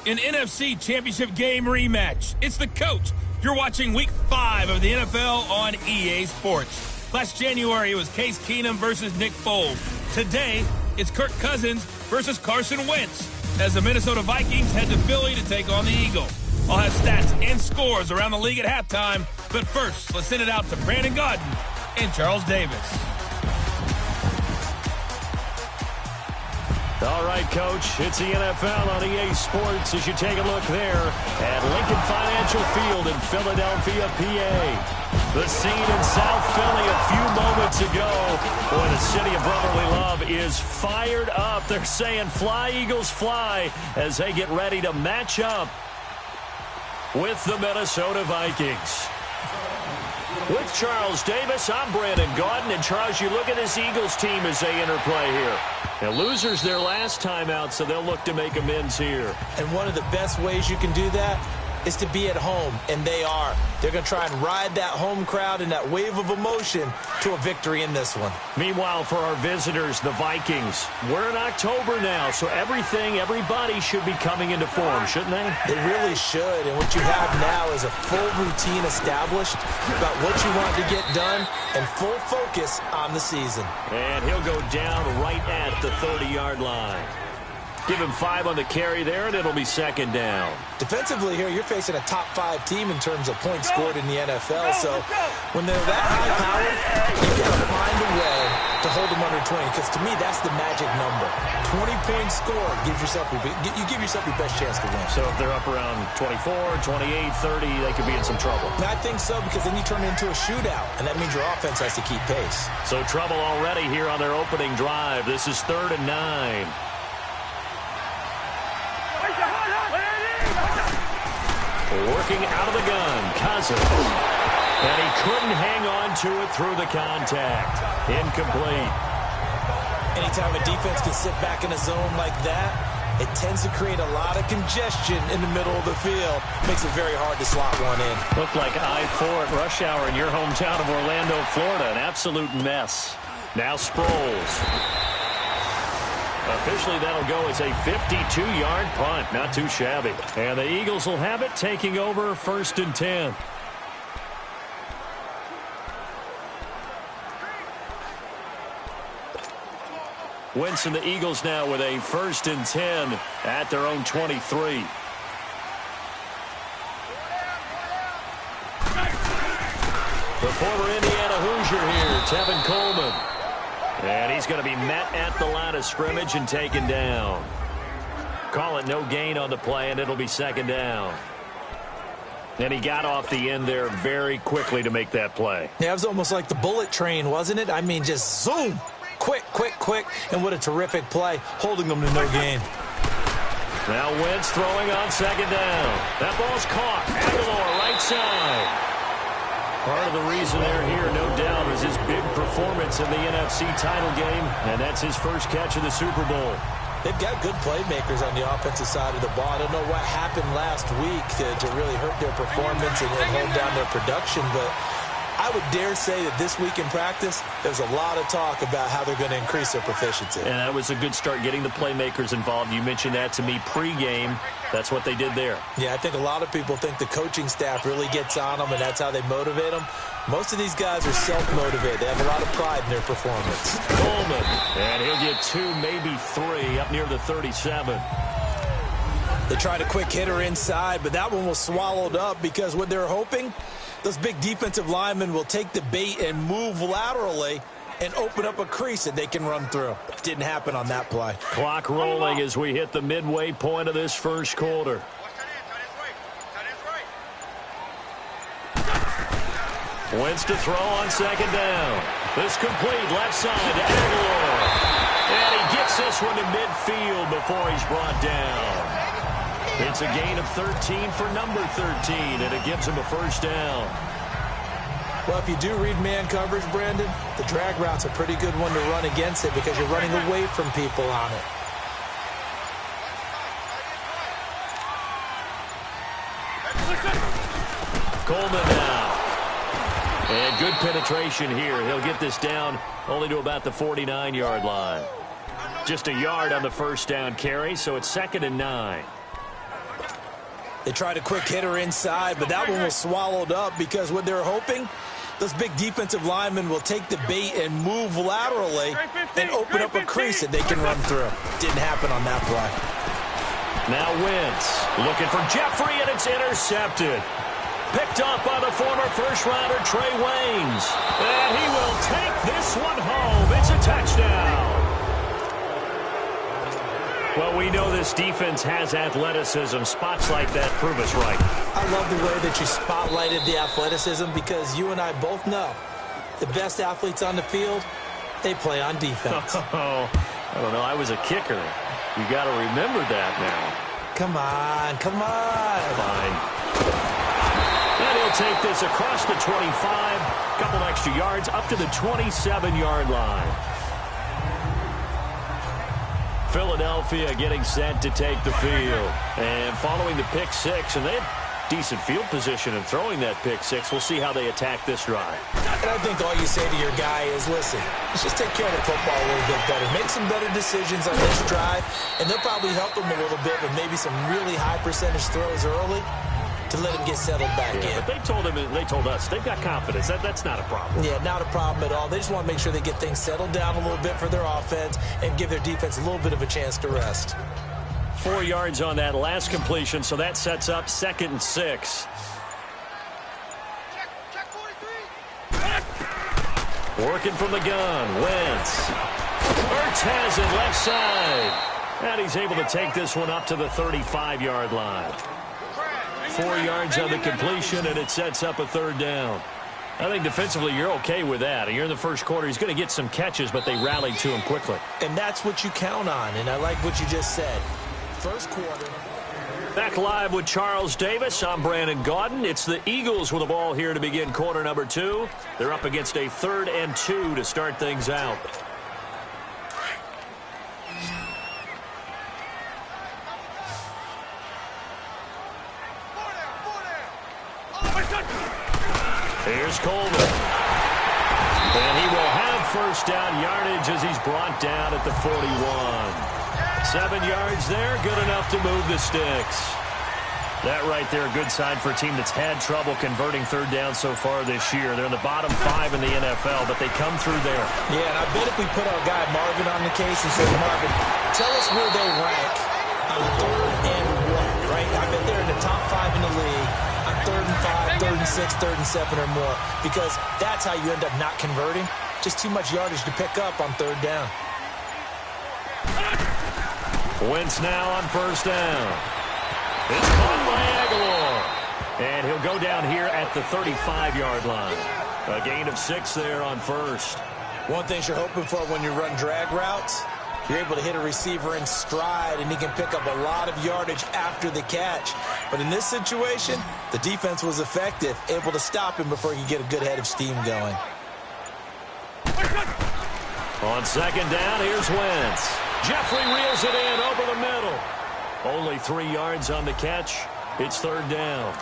an NFC Championship game rematch. It's the coach. You're watching Week 5 of the NFL on EA Sports. Last January, it was Case Keenum versus Nick Foles. Today, it's Kirk Cousins versus Carson Wentz as the Minnesota Vikings head to Philly to take on the Eagles. I'll have stats and scores around the league at halftime, but first, let's send it out to Brandon Gaudin and Charles Davis. All right, Coach, it's the NFL on EA Sports as you take a look there at Lincoln Financial Field in Philadelphia, PA. The scene in South Philly a few moments ago. Boy, the city of brotherly love is fired up. They're saying fly, Eagles, fly as they get ready to match up with the Minnesota Vikings. With Charles Davis, I'm Brandon Gaudin. And Charles, you look at this Eagles team as they interplay here. Now, losers their last time out, so they'll look to make amends here. And one of the best ways you can do that is to be at home, and they are. They're going to try and ride that home crowd and that wave of emotion to a victory in this one. Meanwhile, for our visitors, the Vikings, we're in October now, so everybody should be coming into form, shouldn't they? They really should, and what you have now is a full routine established about what you want to get done and full focus on the season. And he'll go down right at the 30-yard line. Give him 5 on the carry there, and it'll be second down. Defensively here, you're facing a top-5 team in terms of points scored in the NFL. So when they're that high-powered, you've got to find a way to hold them under 20. Because to me, that's the magic number. 20 points scored gives yourself you give yourself your best chance to win. So if they're up around 24, 28, 30, they could be in some trouble. And I think so, because then you turn it into a shootout, and that means your offense has to keep pace. So trouble already here on their opening drive. This is 3rd and 9. Working out of the gun, Cousins. And he couldn't hang on to it through the contact. Incomplete. Anytime a defense can sit back in a zone like that, it tends to create a lot of congestion in the middle of the field. Makes it very hard to slot one in. Looked like I-4 at rush hour in your hometown of Orlando, Florida. An absolute mess. Now Sproles. Officially, that'll go as a 52-yard punt. Not too shabby. And the Eagles will have it, taking over 1st and 10. Wentz and the Eagles now with a 1st and 10 at their own 23. The former Indiana Hoosier here, Tevin Coleman. And he's going to be met at the line of scrimmage and taken down. Call it no gain on the play, and it'll be second down. And he got off the end there very quickly to make that play. Yeah, it was almost like the bullet train, wasn't it? I mean, just zoom. Quick, quick, quick. And what a terrific play, holding them to no gain. Now Wentz throwing on second down. That ball's caught. Aguilar, right side. Part of the reason they're here, no doubt, is his big performance in the NFC title game, and that's his first catch of the Super Bowl. They've got good playmakers on the offensive side of the ball. I don't know what happened last week to really hurt their performance and hold down their production, but I would dare say that this week in practice, there's a lot of talk about how they're going to increase their proficiency. And that was a good start, getting the playmakers involved. You mentioned that to me pregame. That's what they did there. Yeah, I think a lot of people think the coaching staff really gets on them, and that's how they motivate them. Most of these guys are self-motivated. They have a lot of pride in their performance. Coleman, and he'll get 2, maybe 3, up near the 37. They tried a quick hitter inside, but that one was swallowed up because what they're hoping, those big defensive linemen will take the bait and move laterally and open up a crease that they can run through. Didn't happen on that play. Clock rolling as we hit the midway point of this first quarter. Wentz to throw on second down. This complete left side to Aguilar. And he gets this one to midfield before he's brought down. It's a gain of 13 for number 13, and it gives him a first down. Well, if you do read man coverage, Brandon, the drag route's a pretty good one to run against it because you're running away from people on it. Coleman now. And good penetration here. He'll get this down only to about the 49-yard line. Just a yard on the first down carry, so it's 2nd and 9. They tried a quick hitter inside, but that one was swallowed up because what they're hoping, those big defensive linemen will take the bait and move laterally and open up a crease that they can run through. Didn't happen on that play. Now Wentz looking for Jeffrey, and it's intercepted. Picked off by the former first-rounder Trey Waynes. And he will take this one home. It's a touchdown. Well, we know this defense has athleticism. Spots like that prove us right. I love the way that you spotlighted the athleticism because you and I both know the best athletes on the field, they play on defense. Oh, I don't know. I was a kicker. You got to remember that now. Come on, come on. Fine. And he'll take this across the 25, couple extra yards, up to the 27-yard line. Philadelphia getting set to take the field. And following the pick six, and they had decent field position in throwing that pick six. We'll see how they attack this drive. And I think all you say to your guy is, listen, let's just take care of the football a little bit better. Make some better decisions on this drive, and they'll probably help them a little bit with maybe some really high percentage throws early to let him get settled back in. But they told us, they've got confidence. That's not a problem. Yeah, not a problem at all. They just want to make sure they get things settled down a little bit for their offense and give their defense a little bit of a chance to rest. 4 yards on that last completion, so that sets up 2nd and 6. Working from the gun, Wentz. Ertz has it left side. And he's able to take this one up to the 35-yard line. 4 yards on the completion, and it sets up a 3rd down. I think defensively you're okay with that. You're in the first quarter. He's going to get some catches, but they rallied to him quickly. And that's what you count on, and I like what you just said. First quarter. Back live with Charles Davis. I'm Brandon Gaudin. It's the Eagles with the ball here to begin quarter number 2. They're up against a 3rd and 2 to start things out. Here's Coleman. And he will have first down yardage as he's brought down at the 41. 7 yards there, good enough to move the sticks. That right there, a good sign for a team that's had trouble converting 3rd down so far this year. They're in the bottom 5 in the NFL, but they come through there. Yeah, and I bet if we put our guy Marvin on the case and said, Marvin, tell us where they rank on 3rd and 1, right? I bet they're in the top 5 in the league. 3rd and 5, 3rd and 6, 3rd and 7 or more, because that's how you end up not converting. Just too much yardage to pick up on 3rd down. Wentz now on first down. It's caught by Aguilar. And he'll go down here at the 35-yard line. A gain of 6 there on first. One thing you're hoping for when you run drag routes, you're able to hit a receiver in stride, and he can pick up a lot of yardage after the catch. But in this situation, the defense was effective, able to stop him before he could get a good head of steam going. On 2nd down, here's Wentz. Jeffrey reels it in over the middle. Only 3 yards on the catch. It's 3rd down.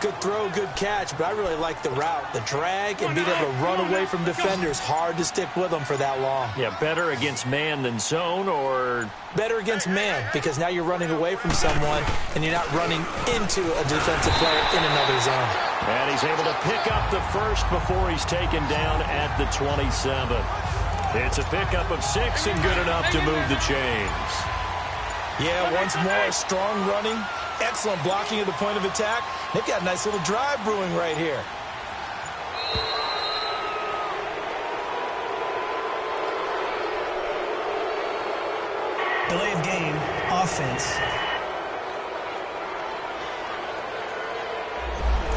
Good throw, good catch, but I really like the route. The drag and being able to run away from defenders. Hard to stick with them for that long. Yeah, better against man than zone, or? Better against man, because now you're running away from someone and you're not running into a defensive player in another zone. And he's able to pick up the first before he's taken down at the 27. It's a pickup of 6 and good enough to move the chains. Yeah, once more, strong running. Excellent blocking at the point of attack. They've got a nice little drive brewing right here. Delay of game, offense.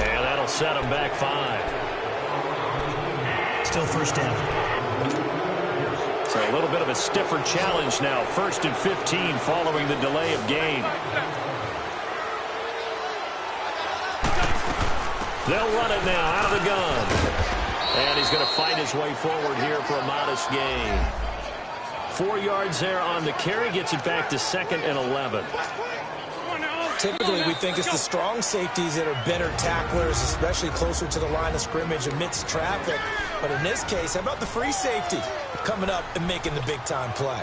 And that'll set him back 5. Still first down. So a little bit of a stiffer challenge now. 1st and 15 following the delay of game. They'll run it now out of the gun. And he's going to fight his way forward here for a modest gain. 4 yards there on the carry. Gets it back to 2nd and 11. Typically, we think it's the strong safeties that are better tacklers, especially closer to the line of scrimmage amidst traffic. But in this case, how about the free safety coming up and making the big-time play?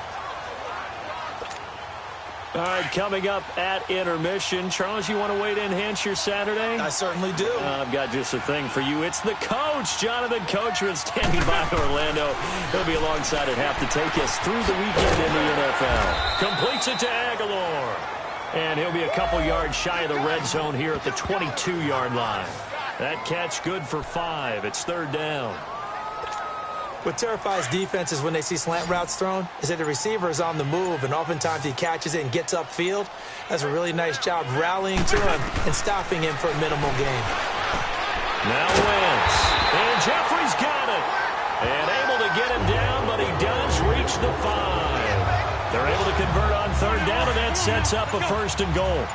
All right, coming up at intermission. Charles, you want to wait to enhance your Saturday? I certainly do. I've got just a thing for you. It's the coach, Jonathan Coachman, standing by Orlando. He'll be alongside at half to take us through the weekend in the NFL. Completes it to Aguilar. And he'll be a couple yards shy of the red zone here at the 22-yard line. That catch good for 5. It's third down. What terrifies defenses when they see slant routes thrown is that the receiver is on the move, and oftentimes he catches it and gets upfield. Does a really nice job rallying to him and stopping him for a minimal gain. Now Wentz. And Jeffrey's got it. And able to get him down, but he does reach the 5. They're able to convert on third down, and that sets up a first and goal.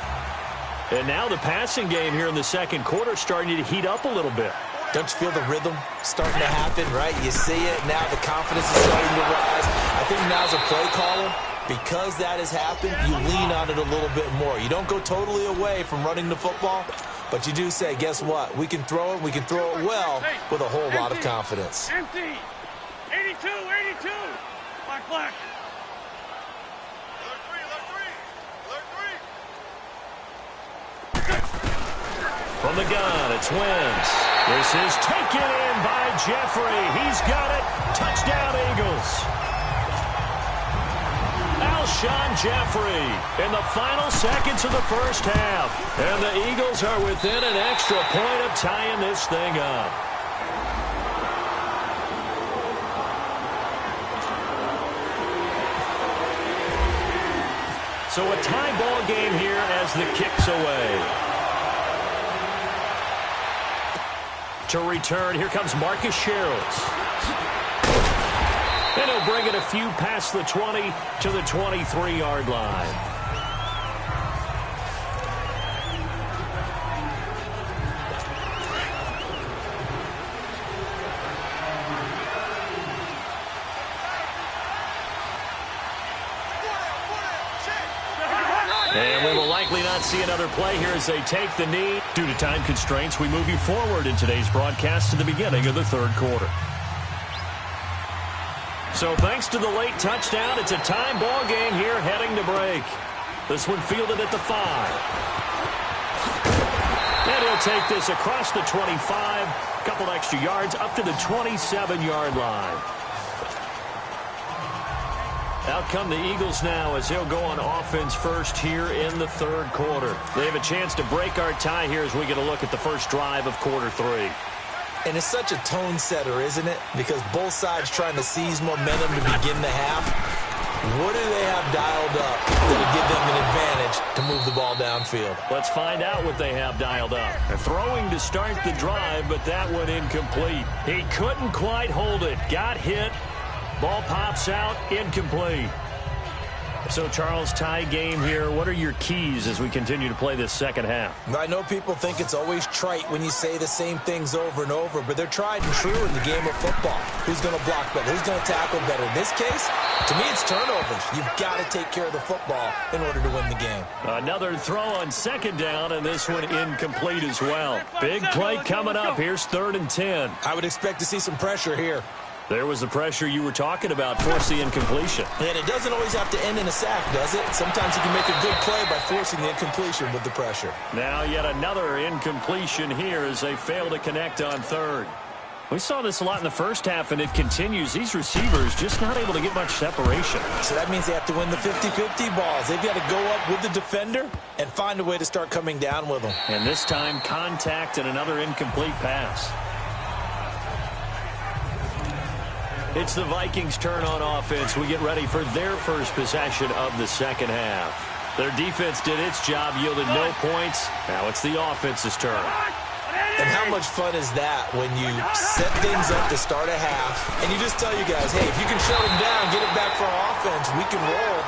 And now the passing game here in the second quarter starting to heat up a little bit. Don't you feel the rhythm starting to happen, right? You see it. Now the confidence is starting to rise. I think now as a play caller, because that has happened, you lean on it a little bit more. You don't go totally away from running the football, but you do say, guess what? We can throw it. We can throw it well with a whole lot of confidence. Empty. 82, 82. Black. From the gun, it's Wentz. This is taken in by Jeffrey. He's got it. Touchdown, Eagles. Alshon Jeffrey in the final seconds of the first half. And the Eagles are within an extra point of tying this thing up. So a tie ball game here as the kick's away. To return, here comes Marcus Sherrills. And he'll bring it a few past the 20 to the 23-yard line. And we will likely not see another play here as they take the knee. Due to time constraints, we move you forward in today's broadcast to the beginning of the third quarter. So thanks to the late touchdown, it's a time ball game here heading to break. This one fielded at the 5. And he'll take this across the 25, couple extra yards up to the 27-yard line. Out come the Eagles now as they'll go on offense first here in the third quarter. They have a chance to break our tie here as we get a look at the first drive of quarter 3. And it's such a tone setter, isn't it? Because both sides trying to seize momentum to begin the half. What do they have dialed up that'll give them an advantage to move the ball downfield? Let's find out what they have dialed up. They're throwing to start the drive, but that one incomplete. He couldn't quite hold it. Got hit. Ball pops out, incomplete. So, Charles, tie game here. What are your keys as we continue to play this second half? I know people think it's always trite when you say the same things over and over, but they're tried and true in the game of football. Who's going to block better? Who's going to tackle better? In this case, to me, it's turnovers. You've got to take care of the football in order to win the game. Another throw on second down, and this one incomplete as well. Big play coming up. Here's 3rd and 10. I would expect to see some pressure here. There was the pressure you were talking about, force the incompletion. And it doesn't always have to end in a sack, does it? Sometimes you can make a good play by forcing the incompletion with the pressure. Now yet another incompletion here as they fail to connect on 3rd. We saw this a lot in the first half, and it continues. These receivers just not able to get much separation. So that means they have to win the 50-50 balls. They've got to go up with the defender and find a way to start coming down with them. And this time, contact and another incomplete pass. It's the Vikings' turn on offense. We get ready for their first possession of the second half. Their defense did its job, yielded no points. Now it's the offense's turn. And how much fun is that when you set things up to start a half, and you just tell you guys, hey, if you can shut them down, get it back for our offense, we can roll.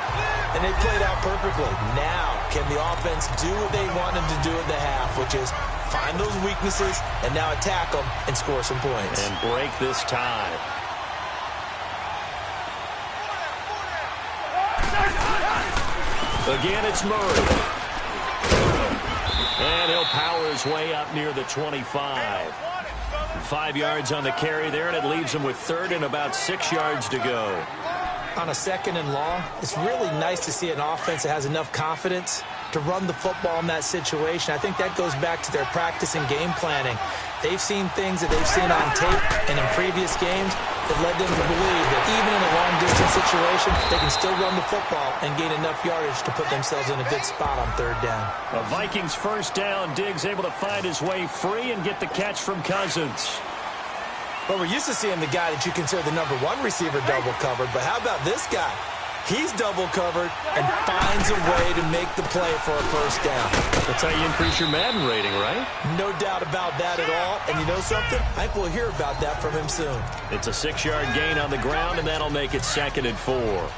And they played out perfectly. Now, can the offense do what they wanted to do at the half, which is find those weaknesses and now attack them and score some points. And break this tie. Again, it's Murray. And he'll power his way up near the 25. 5 yards on the carry there, and it leaves him with 3rd and about 6 yards to go. on a 2nd and long, it's really nice to see an offense that has enough confidence to run the football in that situation. I think that goes back to their practice and game planning. They've seen things that they've seen on tape and in previous games that led them to believe that even in a long-distance situation, they can still run the football and gain enough yardage to put themselves in a good spot on 3rd down. A Vikings first down. Diggs able to find his way free and get the catch from Cousins. Well, we're used to seeing the guy that you consider the #1 receiver double covered, but how about this guy? He's double covered and finds a way to make the play for a first down. That's how you increase your Madden rating, right? No doubt about that at all. And you know something? I think we'll hear about that from him soon. It's a 6-yard gain on the ground, and that'll make it 2nd and 4.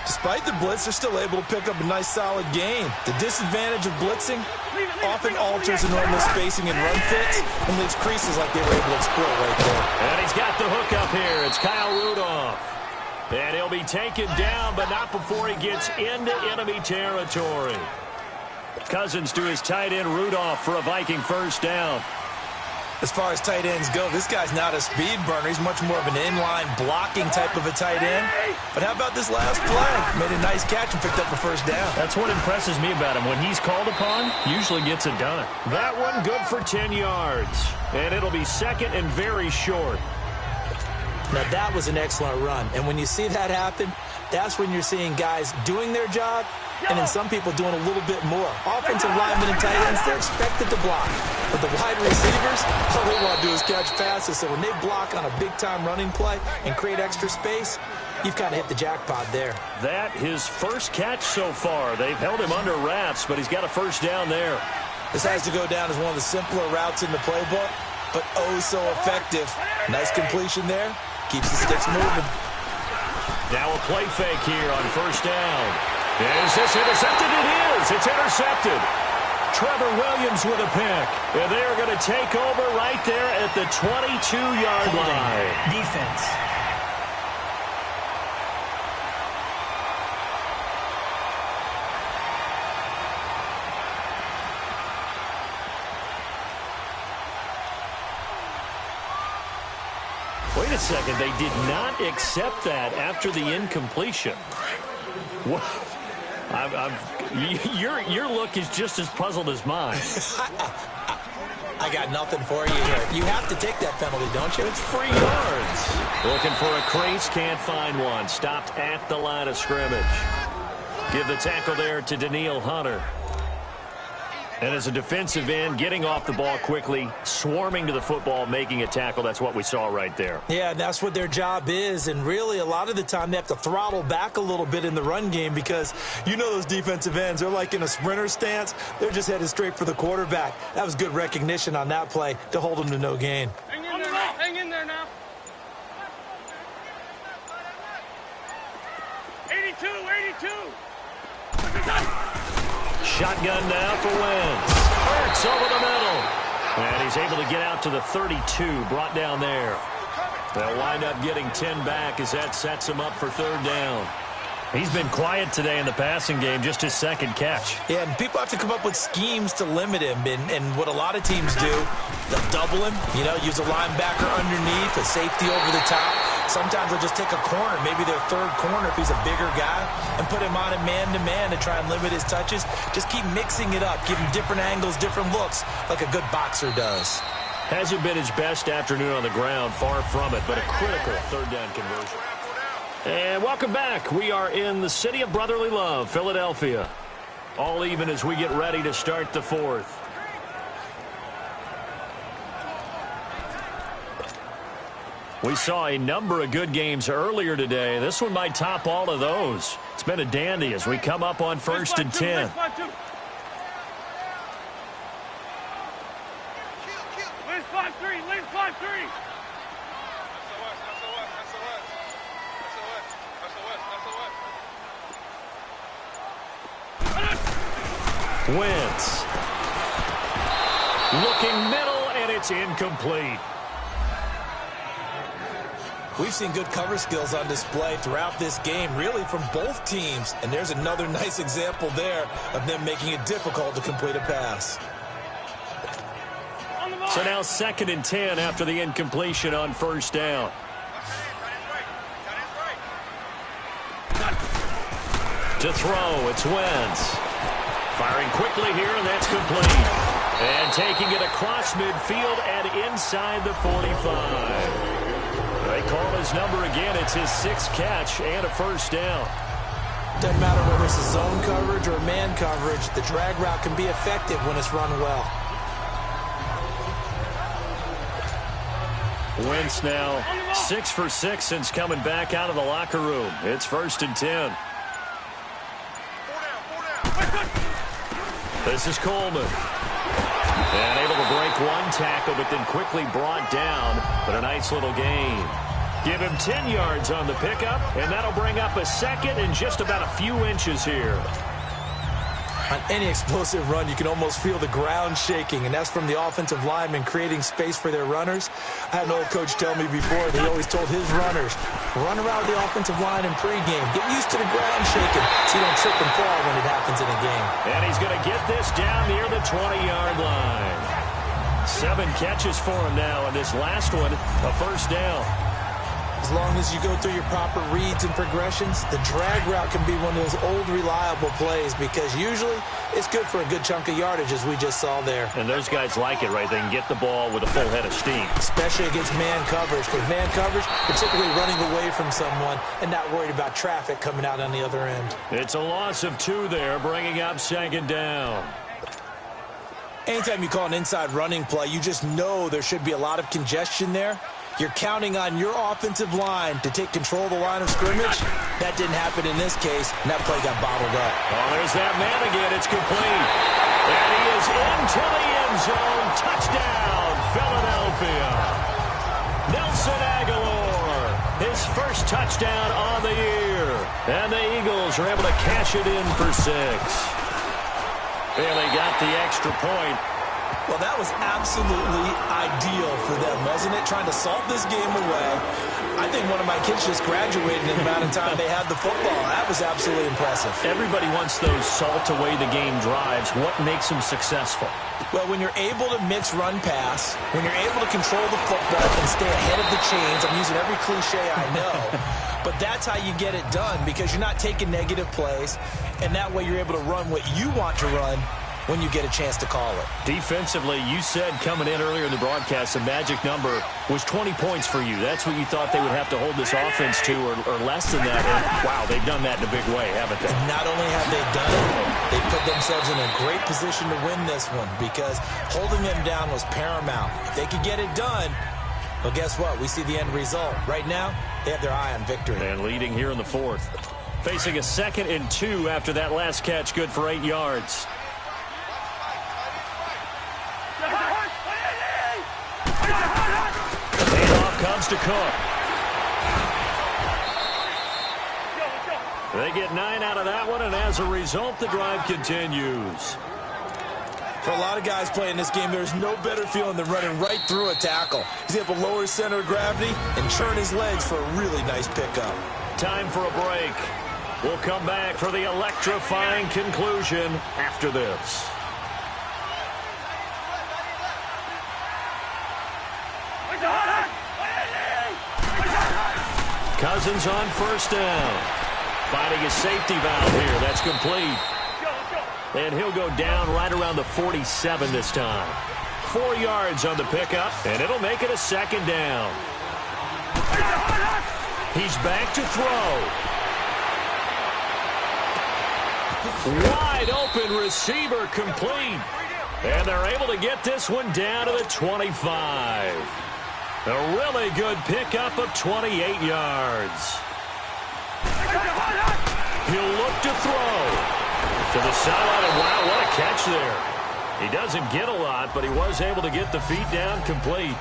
Despite the blitz, they're still able to pick up a nice, solid gain. The disadvantage of blitzing often alters the normal spacing and run fits and leaves creases like they were able to exploit right there. And he's got the hook up here. It's Kyle Rudolph. And he'll be taken down, but not before he gets into enemy territory. Cousins to his tight end, Rudolph, for a Viking first down. As far as tight ends go, this guy's not a speed burner. He's much more of an inline blocking type of a tight end. But how about this last play? Made a nice catch and picked up a first down. That's what impresses me about him. When he's called upon, usually gets it done. That one good for 10 yards. And it'll be 2nd and very short. Now, that was an excellent run. And when you see that happen, that's when you're seeing guys doing their job and then some people doing a little bit more. Offensive linemen and tight ends, they're expected to block. But the wide receivers, all they want to do is catch passes. So when they block on a big-time running play and create extra space, you've kind of hit the jackpot there. That his first catch so far. They've held him under wraps, but he's got a first down there. This has to go down as one of the simpler routes in the playbook, but oh so effective. Nice completion there. Keeps the sticks moving. Now a play fake here on first down. Is this intercepted? It is. It's intercepted. Trevor Williams with a pick. And they're going to take over right there at the 22-yard line. Defense. Wait a second. They did not accept that after the incompletion. What? Your look is just as puzzled as mine. I got nothing for you here. You have to take that penalty, don't you? It's 3 yards. Looking for a crease, can't find one. Stopped at the line of scrimmage. Give the tackle there to Daniil Hunter. And as a defensive end, getting off the ball quickly, swarming to the football, making a tackle. That's what we saw right there. Yeah, that's what their job is. And really, a lot of the time, they have to throttle back a little bit in the run game because you know those defensive ends, they're like in a sprinter stance. They're just headed straight for the quarterback. That was good recognition on that play to hold them to no gain. Hang in there now. Hang in there now. 82, 82. Shotgun now for Wentz. Hurts over the middle. And he's able to get out to the 32, brought down there. They'll wind up getting 10 back as that sets him up for 3rd down. He's been quiet today in the passing game, just his 2nd catch. Yeah, and people have to come up with schemes to limit him. And what a lot of teams do, they'll double him, use a linebacker underneath, a safety over the top. Sometimes they'll just take a corner, maybe their 3rd corner if he's a bigger guy, and put him on a man-to-man to try and limit his touches. Just keep mixing it up, give him different angles, different looks, like a good boxer does. Hasn't been his best afternoon on the ground, far from it, but a critical 3rd down conversion. And welcome back. We are in the city of brotherly love, Philadelphia. All even as we get ready to start the 4th. We saw a number of good games earlier today. This one might top all of those. It's been a dandy as we come up on 1st and 10. Lane 5-3, lane 5-3. Wentz. Looking middle, and it's incomplete. We've seen good cover skills on display throughout this game, really from both teams. And there's another nice example there of them making it difficult to complete a pass. So now 2nd and 10 after the incompletion on 1st down. To throw, it's Wentz. Firing quickly here, and that's complete. And taking it across midfield and inside the 45. They call his number again. It's his 6th catch and a first down. Doesn't matter whether it's a zone coverage or man coverage, the drag route can be effective when it's run well. Wentz now 6 for 6 since coming back out of the locker room. It's 1st and 10. This is Coleman. And able to break one tackle, but then quickly brought down. But a nice little gain. Give him 10 yards on the pickup, and that'll bring up a second and just about a few inches here. On any explosive run, you can almost feel the ground shaking, and that's from the offensive linemen creating space for their runners. I had an old coach tell me before, he always told his runners, run around the offensive line in pregame. Get used to the ground shaking so you don't trip and fall when it happens in a game. And he's going to get this down near the 20-yard line. 7 catches for him now, and this last one, a first down. As long as you go through your proper reads and progressions, the drag route can be one of those old, reliable plays because usually it's good for a good chunk of yardage, as we just saw there. And those guys like it, right? They can get the ball with a full head of steam. Especially against man coverage. With man coverage, particularly running away from someone and not worried about traffic coming out on the other end. It's a loss of 2 there, bringing up 2nd down. Anytime you call an inside running play, you just know there should be a lot of congestion there. You're counting on your offensive line to take control of the line of scrimmage. That didn't happen in this case, and that play got bottled up. Oh, there's that man again. It's complete. And he is into the end zone. Touchdown, Philadelphia. Nelson Aguilar, his first touchdown on the year. And the Eagles are able to cash it in for 6. And they got the extra point. Well, that was absolutely ideal for them, wasn't it? Trying to salt this game away. I think one of my kids just graduated in the amount of time they had the football. That was absolutely impressive. Everybody wants those salt-away-the-game drives. What makes them successful? Well, when you're able to mix run-pass, when you're able to control the football and stay ahead of the chains, I'm using every cliche I know, but that's how you get it done because you're not taking negative plays, and that way you're able to run what you want to run when you get a chance to call it. Defensively, you said coming in earlier in the broadcast, the magic number was 20 points for you. That's what you thought they would have to hold this offense to or less than that. And, wow, they've done that in a big way, haven't they? And not only have they done it, they put themselves in a great position to win this one because holding them down was paramount. If they could get it done, well, guess what? We see the end result. Right now, they have their eye on victory. And leading here in the 4th. Facing a 2nd and 2 after that last catch, good for 8 yards. Comes to Cook. They get 9 out of that one, and as a result, the drive continues. For a lot of guys playing this game, there's no better feeling than running right through a tackle. He's able to lower his center of gravity and churn his legs for a really nice pickup. Time for a break. We'll come back for the electrifying conclusion after this. Cousins on first down. Finding his safety valve here. That's complete. And he'll go down right around the 47 this time. 4 yards on the pickup, and it'll make it a 2nd down. He's back to throw. Wide open receiver complete. And they're able to get this one down to the 25. A really good pickup of 28 yards. He'll look to throw. To the sideline, and wow, what a catch there. He doesn't get a lot, but he was able to get the feet down complete.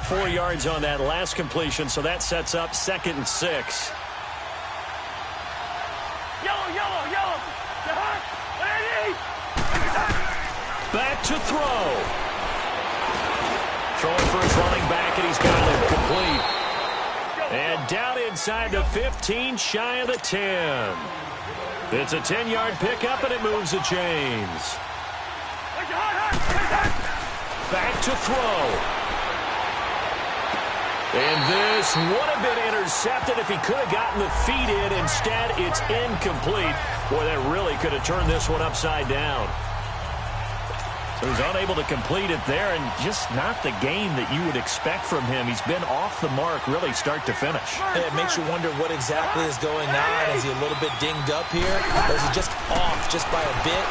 4 yards on that last completion, so that sets up 2nd and 6. Yellow. Back to throw. Throwing for his running back, and he's got it complete. And down inside the 15, shy of the 10. It's a 10-yard pickup, and it moves the chains. Back to throw. And this would have been intercepted if he could have gotten the feet in. Instead, it's incomplete. Boy, that really could have turned this one upside down. So he's unable to complete it there, and just not the game that you would expect from him. He's been off the mark really start to finish. Yeah, it makes you wonder what exactly is going on. Is he a little bit dinged up here? Or is he just off just by a bit?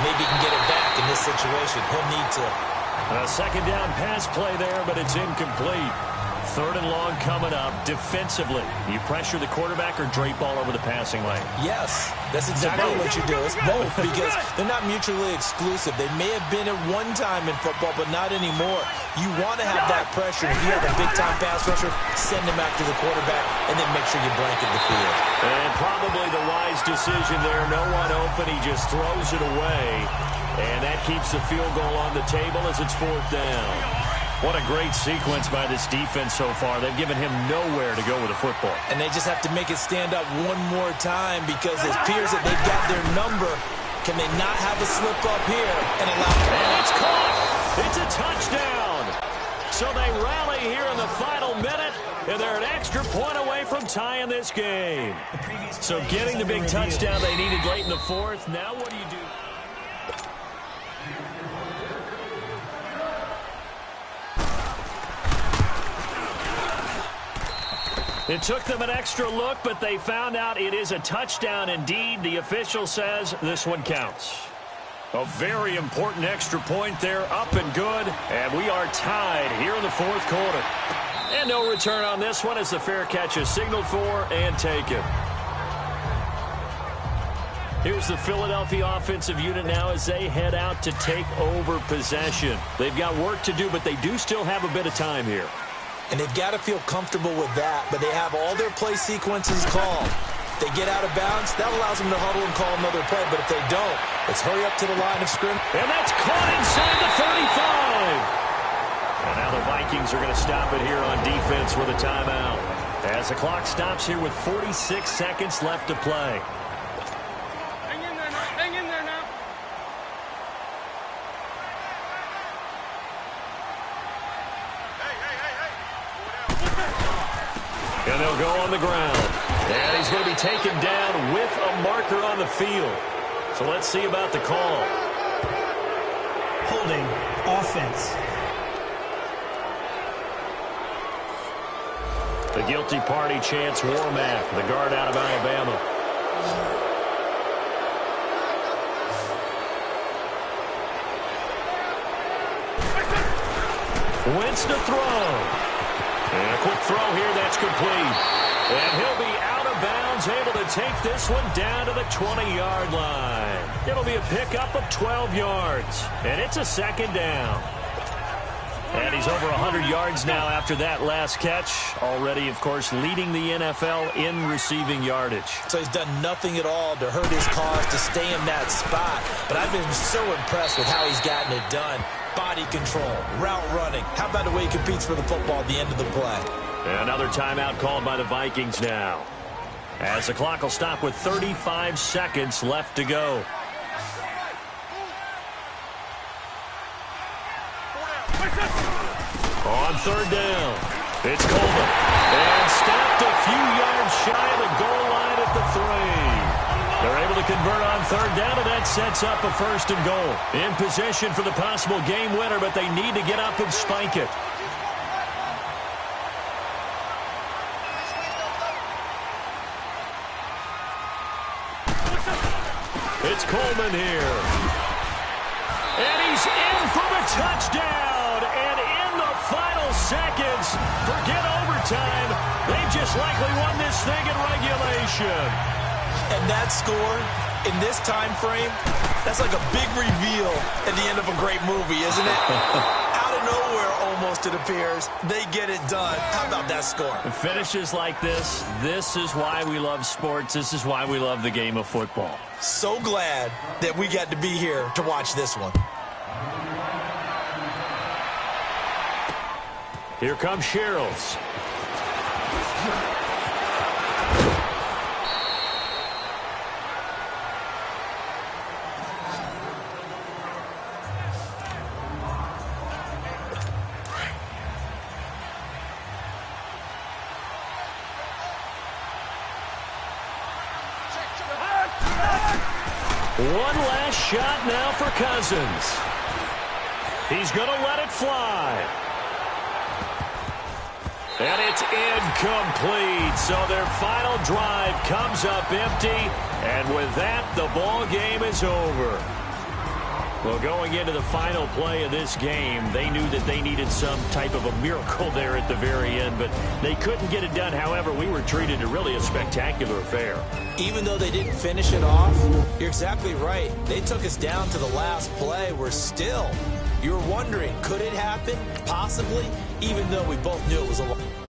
Maybe he can get it back in this situation. He'll need to. A second down pass play there, but it's incomplete. Third and long coming up. Defensively, you pressure the quarterback or drape all over the passing lane? Yes, that's exactly what you do. It's both because they're not mutually exclusive. They may have been at one time in football, but not anymore. You want to have that pressure. If you have a big-time pass rusher, send him out to the quarterback, and then make sure you blanket the field. And probably the wise decision there. No one open. He just throws it away. And that keeps the field goal on the table as it's fourth down. What a great sequence by this defense so far. They've given him nowhere to go with the football. And they just have to make it stand up one more time because it appears that they've got their number. Can they not have a slip up here and allow it? And it's caught. It's a touchdown. So they rally here in the final minute, and they're an extra point away from tying this game. So getting the big touchdown they needed late in the fourth. Now what do you do? It took them an extra look, but they found out it is a touchdown indeed. The official says this one counts. A very important extra point there, up and good. And we are tied here in the fourth quarter. And no return on this one as the fair catch is signaled for and taken. Here's the Philadelphia offensive unit now as they head out to take over possession. They've got work to do, but they do still have a bit of time here. And they've got to feel comfortable with that, but they have all their play sequences called. If they get out of bounds, that allows them to huddle and call another play, but if they don't, it's hurry up to the line of scrimmage. And that's caught inside the 35. And now the Vikings are going to stop it here on defense with a timeout. As the clock stops here with 46 seconds left to play. Hang in there now. Hang in there now. And they'll go on the ground. And he's going to be taken down with a marker on the field. So let's see about the call. Holding offense. The guilty party chants Warmack, the guard out of Alabama. Wentz to throw. And a quick throw here, that's complete. And he'll be out of bounds, able to take this one down to the 20-yard line. It'll be a pickup of 12 yards. And it's a second down. And he's over 100 yards now after that last catch. Already, of course, leading the NFL in receiving yardage. So he's done nothing at all to hurt his cause to stay in that spot. But I've been so impressed with how he's gotten it done. Body control, route running. How about the way he competes for the football at the end of the play? Another timeout called by the Vikings now. As the clock will stop with 35 seconds left to go. On third down, it's Coleman. And stopped a few yards shy of the goal line at the 3. They're able to convert on third down, and that sets up a first and goal. In position for the possible game winner, but they need to get up and spike it. It's Coleman here. And he's in for the touchdown. And in the final seconds, forget overtime. They just likely won this thing in regulation. And that score, in this time frame, that's like a big reveal at the end of a great movie, isn't it? Out of nowhere, almost, it appears, they get it done. How about that score? Finishes like this is why we love sports. This is why we love the game of football. So glad that we got to be here to watch this one. Here comes Sherrills. One last shot now for Cousins. He's going to let it fly. And it's incomplete. So their final drive comes up empty. And with that, the ball game is over. Well, going into the final play of this game, they knew that they needed some type of a miracle there at the very end, but they couldn't get it done. However, we were treated to really a spectacular affair. Even though they didn't finish it off, you're exactly right. They took us down to the last play. You were wondering, could it happen? Possibly, even though we both knew it was a